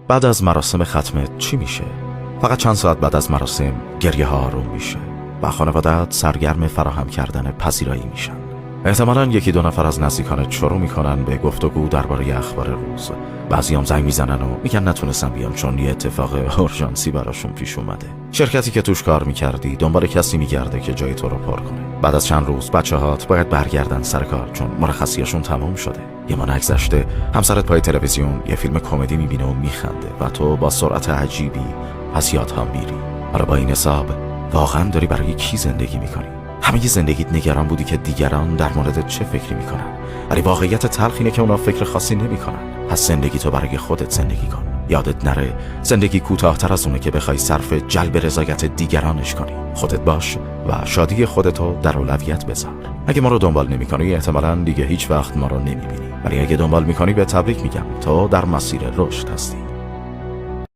بعد از مراسم ختمت چی میشه؟ فقط چند ساعت بعد از مراسم گریه ها آروم میشه و خانواده‌ات سرگرم فراهم کردن پذیرایی میشن. احتمالاً یکی دو نفر از نزدیکانت شروع میکنن به گفتگو درباره اخبار روز. بعضیام زنگ میزنن و میگن نتونستن بیان چون یه اتفاق اورژانسی براشون پیش اومده. شرکتی که توش کار میکردی دنبال کسی میگرده که جای تو رو پر کنه. بعد از چند روز بچه‌هات باید برگردن سر کار چون مرخصیاشون تمام شده. یه ماه نگذشته همسرت پای تلویزیون یه فیلم کمدی میبینه و میخنده و تو با سرعت عجیبی از یادها میری. حالا با این حساب واقعا داری برای کی زندگی میکنی؟ همه زندگیت نگران بودی که دیگران در موردت چه فکری میکنن، ولی واقعیت تلخ اینه که اونا فکر خاصی نمیکنن. پس زندگی تو برای خودت زندگی کن. یادت نره زندگی کوتاه‌تر از اونه که بخوای صرف جلب رضایت دیگرانش کنی. خودت باش و شادی خودتو در اولویت بذار. اگه ما رو دنبال نمی‌کنی احتمالاً دیگه هیچ وقت ما رو نمی‌بینی، ولی اگه دنبال می‌کنی به تبریک میگم، تو در مسیر رشد هستی.